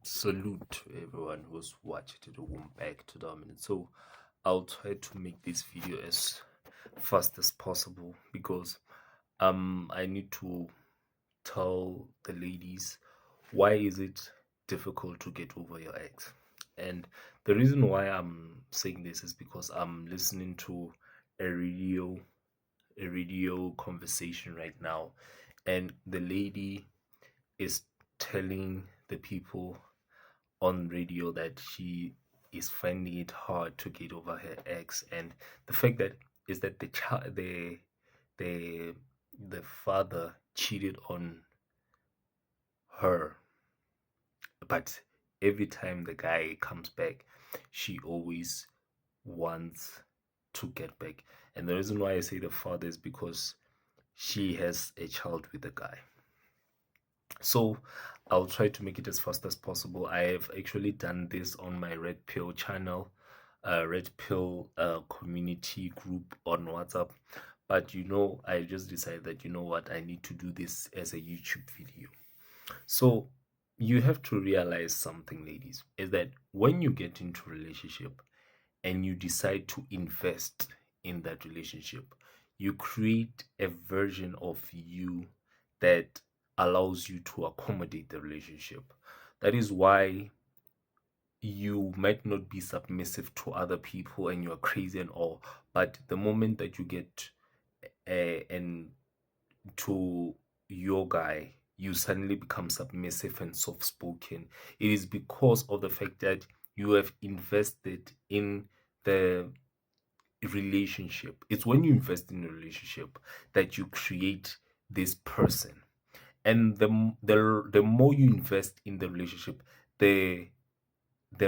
Salute to everyone who's watched it going back to dominant. So I'll try to make this video as fast as possible because I need to tell the ladies why is it difficult to get over your ex. And the reason why I'm saying this is because I'm listening to a radio conversation right now, and the lady is telling the people on radio that she is finding it hard to get over her ex, and the fact that is that the child the the father cheated on her, but every time the guy comes back, she always wants to get back. And the reason why I say the father is because she has a child with the guy. So I'll try to make it as fast as possible. I have actually done this on my Red Pill channel, Red Pill community group on WhatsApp. But I just decided that what, I need to do this as a YouTube video. So you have to realize something, ladies, is that when you get into a relationship and you decide to invest in that relationship, you create a version of you that allows you to accommodate the relationship. That is why you might not be submissive to other people and you're crazy and all, but the moment that you get and to your guy, you suddenly become submissive and soft spoken. It is because of the fact that you have invested in the relationship. It's when you invest in a relationship that you create this person. And the more you invest in the relationship, the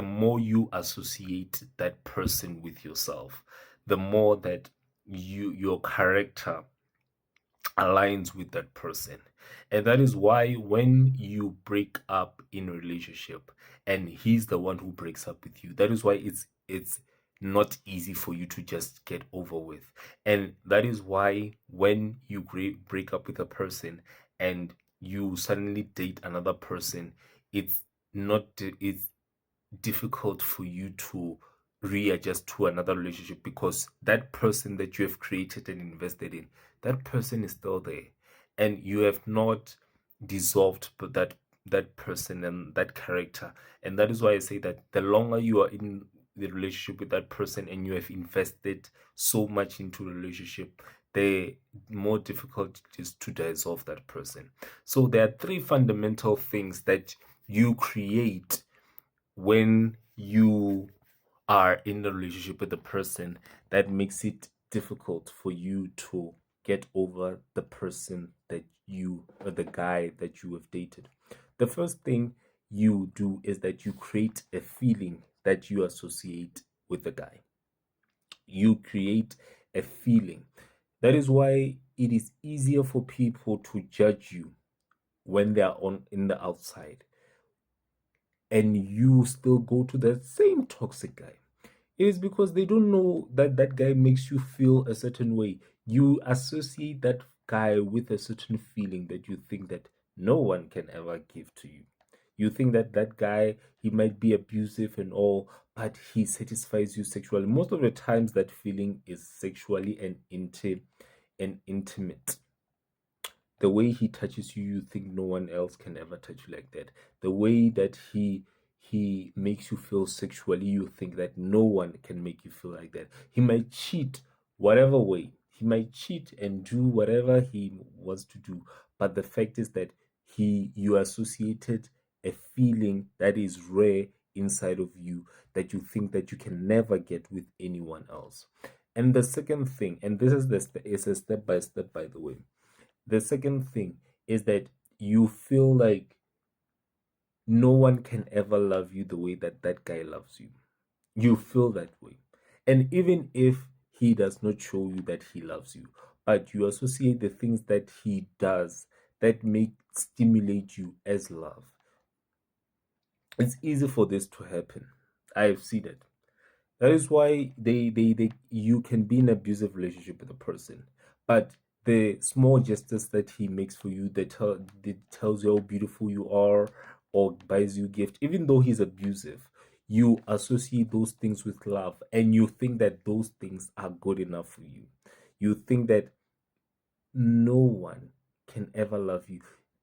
more you associate that person with yourself, the more that your character aligns with that person. And that is why when you break up in a relationship and he's the one who breaks up with you, that is why it's not easy for you to just get over with. And that is why when you break up with a person and you suddenly date another person, it's not it's difficult for you to readjust to another relationship, because that person that you have created and invested in, that person is still there, and you have not dissolved but that person and that character. And that is why I say that the longer you are in the relationship with that person and you have invested so much into the relationship, the more difficult it is to dissolve that person. So there are three fundamental things that you create when you are in a relationship with a person that makes it difficult for you to get over the person that you, or the guy that you have dated. The first thing you do is that you create a feeling that you associate with the guy. You create a feeling. That is why it is easier for people to judge you when they are on in the outside and you still go to that same toxic guy. It is because they don't know that that guy makes you feel a certain way. You associate that guy with a certain feeling that you think that no one can ever give to you. You think that that guy, he might be abusive and all, but he satisfies you sexually. Most of the times that feeling is sexually and intimate. The way he touches you, you think no one else can ever touch you like that. The way that he makes you feel sexually, you think that no one can make you feel like that. He might cheat whatever way. He might cheat and do whatever he wants to do. But the fact is that you associated a feeling that is rare inside of you that you think that you can never get with anyone else. And the second thing, and this is a step by step, by the way. The second thing is that you feel like no one can ever love you the way that that guy loves you. You feel that way. And even if he does not show you that he loves you, but you associate the things that he does that make stimulate you as love, it's easy for this to happen. I've seen it. That is why they you can be in an abusive relationship with a person, but the small gestures that he makes for you, that tells you how beautiful you are, or buys you gift, even though he's abusive, you associate those things with love and you think that those things are good enough for you. You think that no one can ever love you.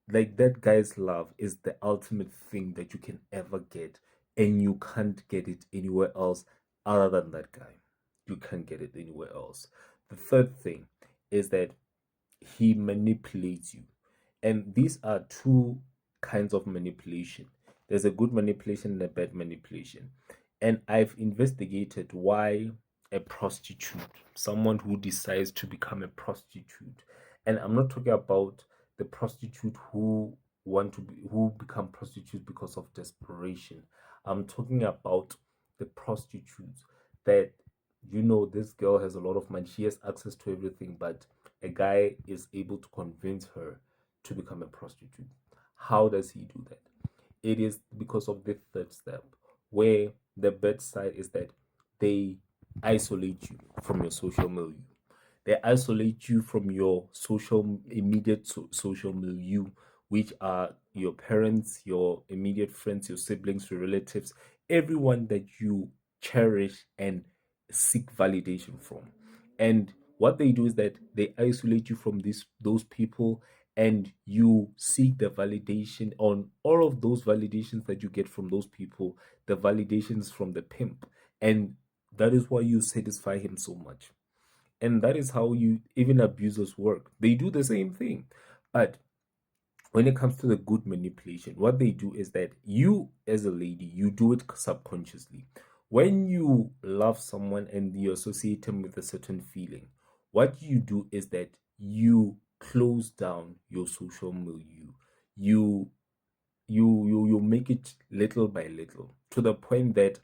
Like that guy's love is the ultimate thing that you can ever get, and you can't get it anywhere else other than that guy. You can't get it anywhere else. The third thing is that he manipulates you. And these are two kinds of manipulation. There's a good manipulation and a bad manipulation. And I've investigated why a prostitute, someone who decides to become a prostitute, and I'm not talking about the prostitute who become prostitutes because of desperation. I'm talking about the prostitutes that this girl has a lot of money. She has access to everything, but a guy is able to convince her to become a prostitute. How does he do that? It is because of the third step, where the bad side is that they isolate you from your social milieu. They isolate you from your immediate social milieu, which are your parents, your immediate friends, your siblings, your relatives, everyone that you cherish and seek validation from. And what they do is that they isolate you from those people, and you seek the validation on all of those validations that you get from those people, the validations from the pimp. And that is why you satisfy him so much. And that is how you even abusers work. They do the same thing. But when it comes to the good manipulation, what they do is that you, as a lady, you do it subconsciously. When you love someone and you associate them with a certain feeling, what you do is that you close down your social milieu. You you make it little by little, to the point that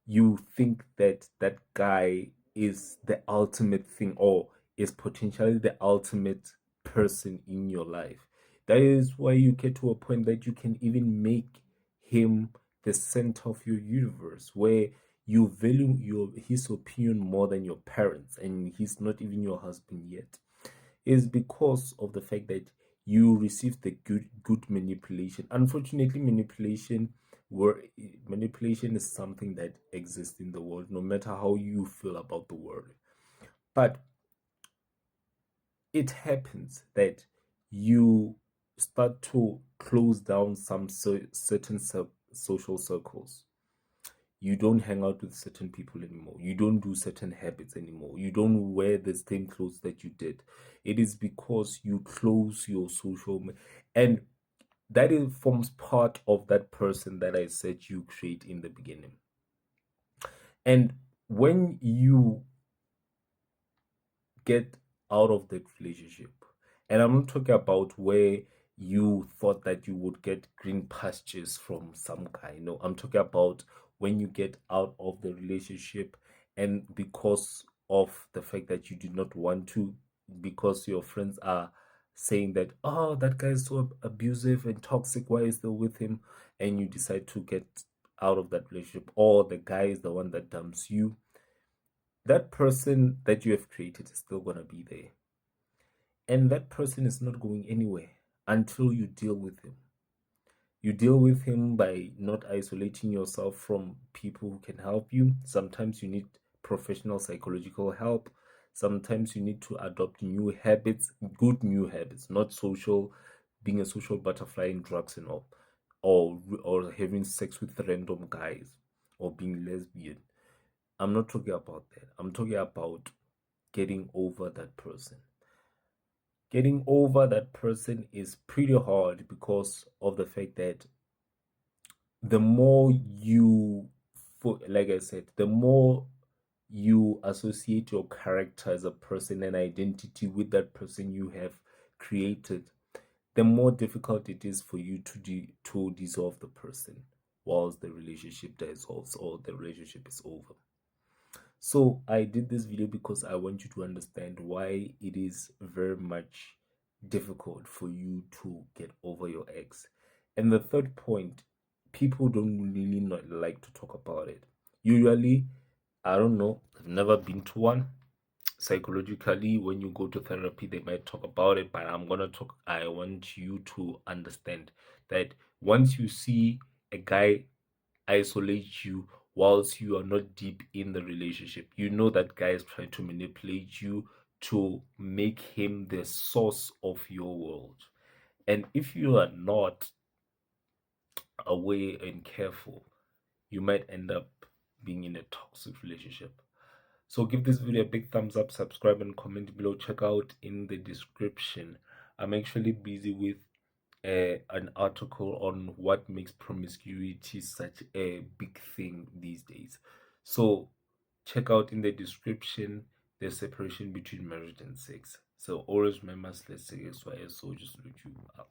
you think that that guy is the ultimate thing, or is potentially the ultimate person in your life. That is why you get to a point that you can even make him the center of your universe, where you value his opinion more than your parents, and he's not even your husband yet. Is because of the fact that you receive the good manipulation. Unfortunately, manipulation is something that exists in the world, no matter how you feel about the world. But it happens that you start to close down some certain social circles. You don't hang out with certain people anymore. You don't do certain habits anymore. You don't wear the same clothes that you did. It is because you close your and that forms part of that person that I said you create in the beginning. And when you get out of that relationship, and I'm not talking about where you thought that you would get green pastures from some guy. No, I'm talking about when you get out of the relationship, and because of the fact that you did not want to, because your friends are saying that, oh, that guy is so abusive and toxic, why is still with him? And you decide to get out of that relationship, or the guy is the one that dumps you, that person that you have created is still going to be there. And that person is not going anywhere until you deal with him. You deal with him by not isolating yourself from people who can help you. Sometimes you need professional psychological help. Sometimes you need to adopt new habits, good new habits, not being a social butterfly in drugs and all, or having sex with random guys, or being lesbian. I'm not talking about that. I'm talking about getting over that person. Getting over that person is pretty hard because of the fact that the more like I said, the more you associate your character as a person and identity with that person you have created, the more difficult it is for you to dissolve the person whilst the relationship dissolves or the relationship is over. So I did this video because I want you to understand why it is very much difficult for you to get over your ex. And the third point, people don't really not like to talk about it. Usually, I don't know, I've never been to one. Psychologically, when you go to therapy, they might talk about it, but I want you to understand that Once you see a guy isolate you whilst you are not deep in the relationship, you know that guy is trying to manipulate you to make him the source of your world. And if you are not aware and careful, you might end up being in a toxic relationship. So give this video a big thumbs up, subscribe, and comment below. Check out in the description. I'm actually busy with an article on what makes promiscuity such a big thing these days. So check out in the description the separation between marriage and sex. So always remember, let's say SYS, so just look you up.